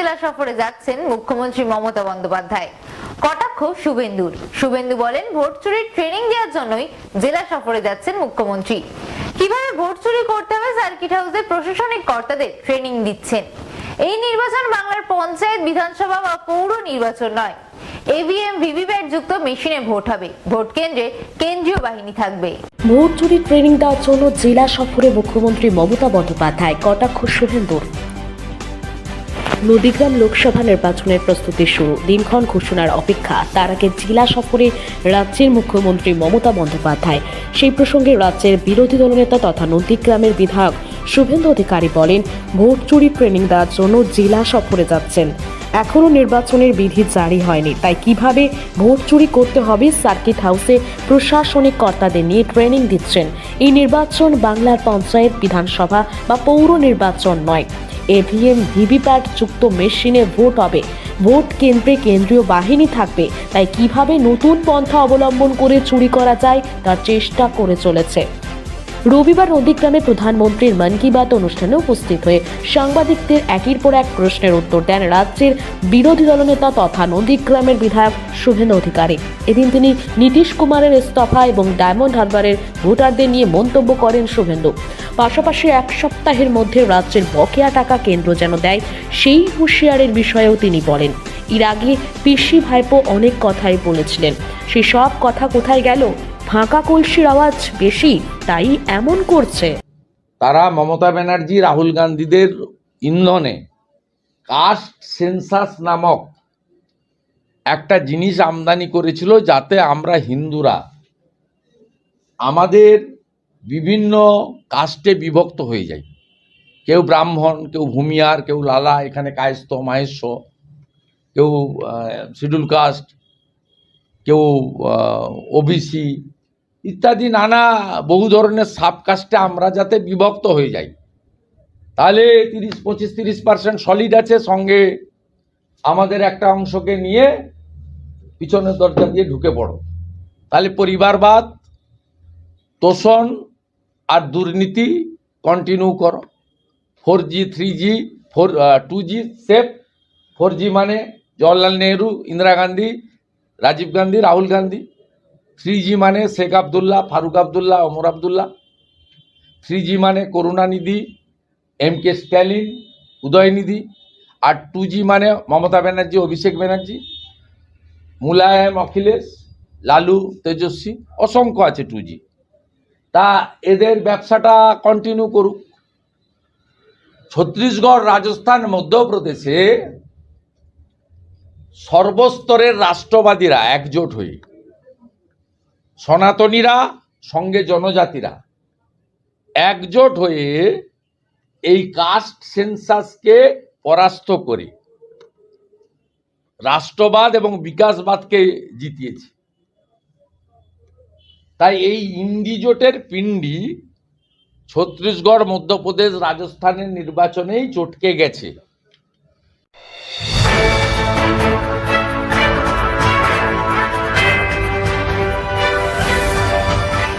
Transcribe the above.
জেলা সফরে যাচ্ছেন মুখ্যমন্ত্রী মমতা বন্দ্যোপাধ্যায়। কটাক্ষ শুভেন্দুর। শুভেন্দু বলেন, ভোট চুরির ট্রেনিং দেওয়ার জন্যই জেলা সফরে যাচ্ছেন মুখ্যমন্ত্রী। কিভাবে ভোট চুরি করতে হবে সার্কিট হাউসে প্রশাসনিক কর্তাদের ট্রেনিং দিচ্ছেন। এই নির্বাচন বাংলার পঞ্চায়েত, বিধানসভা বা পৌর নির্বাচন নয়। ইভিএম, ভিভিপ্যাট যুক্ত মেশিনে ভোট হবে। ভোট কেন্দ্রে কেন্দ্রীয় বাহিনী থাকবে। ভোট চুরির ট্রেনিং দেওয়ার জন্য জেলা সফরে মুখ্যমন্ত্রী মমতা বন্দ্যোপাধ্যায়। কটাক্ষ শুভেন্দুর। নদীগ্রাম লোকসভা নির্বাচনের প্রস্তুতি শুরু, দিনক্ষণ ঘোষণার অপেক্ষা। তার আগে জেলা সফরে রাজ্যের মুখ্যমন্ত্রী মমতা বন্দ্যোপাধ্যায়। সেই প্রসঙ্গে রাজ্যের বিরোধী দলনেতা তথা নন্দীগ্রামের বিধায়ক শুভেন্দু অধিকারী বলেন, ভোট চুরি ট্রেনিং দেওয়ার জন্য জেলা সফরে যাচ্ছেন। এখনও নির্বাচনের বিধি জারি হয়নি, তাই কিভাবে ভোট চুরি করতে হবে সার্কিট হাউসে প্রশাসনিক কর্তাদের নিয়ে ট্রেনিং দিচ্ছেন। এই নির্বাচন বাংলার পঞ্চায়েত, বিধানসভা বা পৌর নির্বাচন নয়। ইভিএম, ভিভিপ্যাট যুক্ত মেশিনে ভোট হবে। ভোট কেন্দ্রে কেন্দ্রীয় বাহিনী থাকবে। তাই কিভাবে নতুন পন্থা অবলম্বন করে চুরি করা যায় তার চেষ্টা করে চলেছে। রবিবার নন্দীগ্রামে প্রধানমন্ত্রীর মন কি বাত অনুষ্ঠানে উপস্থিত হয়ে সাংবাদিকদের একের পর এক প্রশ্নের উত্তর দেন রাজ্যের বিরোধী দলনেতা তথা নন্দীগ্রামের বিধায়ক শুভেন্দু অধিকারী। এদিন তিনি নীতিশ কুমারের ইস্তফা এবং ডায়মন্ড হারবারের ভোটারদের নিয়ে মন্তব্য করেন শুভেন্দু। পাশাপাশি এক সপ্তাহের মধ্যে রাজ্যের বকেয়া টাকা কেন্দ্র যেন দেয়, সেই হুঁশিয়ারের বিষয়েও তিনি বলেন। এর আগে পিসি ভাইপো অনেক কথাই বলেছিলেন, সেই সব কথা কোথায় গেল? ফাঁকা কলসির আওয়াজ বেশি, তাই এমন করছে। তারা মমতা ব্যানার্জি, রাহুল গান্ধীদের ইন্ধনে কাস্ট সেন্সাস নামক একটা জিনিস আমদানি করেছিল, যাতে আমরা হিন্দুরা আমাদের বিভিন্ন কাস্টে বিভক্ত হয়ে যাই। কেউ ব্রাহ্মণ, কেউ ভূমিয়ার, কেউ লালা, এখানে কায়স্থ, মাহেশ্ব, কেউ শিডিউল কাস্ট, কেউ ওবিসি ইত্যাদি নানা বহু ধরনের সাব কাস্টে আমরা যাতে বিভক্ত হয়ে যাই। তাহলে 25-30% সলিড আছে, সঙ্গে আমাদের একটা অংশকে নিয়ে পিছনের দরজা দিয়ে ঢুকে পড়ো। তাহলে পরিবারবাদ, তোষণ আর দুর্নীতি কন্টিনিউ করো। 4G, 3G, 2G safe. 4G মানে জওয়াহরলাল নেহরু, ইন্দিরা গান্ধী, রাজীব গান্ধী, রাহুল গান্ধী। 3G মানে শেখ আবদুল্লাহ, ফারুক আবদুল্লাহ, ওমর আবদুল্লাহ। 3G মানে করুণানিধি, MK স্ট্যালিন, উদয়নিধি। আর 2G মানে মমতা ব্যানার্জি, অভিষেক ব্যানার্জি, মুলায়ম, অখিলেশ, লালু, তেজস্বী, অসংখ্য আছে 2G। তা এদের ব্যবসাটা কন্টিনিউ করুক। ছত্তিশগড়, রাজস্থান, মধ্যপ্রদেশে সর্বস্তরের রাষ্ট্রবাদীরা একজোট হয়ে, সনাতনীরা সঙ্গে জনজাতিরা একজোট হয়ে এই কাস্ট সেন্সাসকে পরাস্ত করে রাষ্ট্রবাদ এবং বিকাশবাদকে জিতিয়েছে। তাই এই ইন্ডি জোটের পিণ্ডি ছত্তিশগড়, মধ্যপ্রদেশ, রাজস্থানের নির্বাচনেই চটকে গেছে।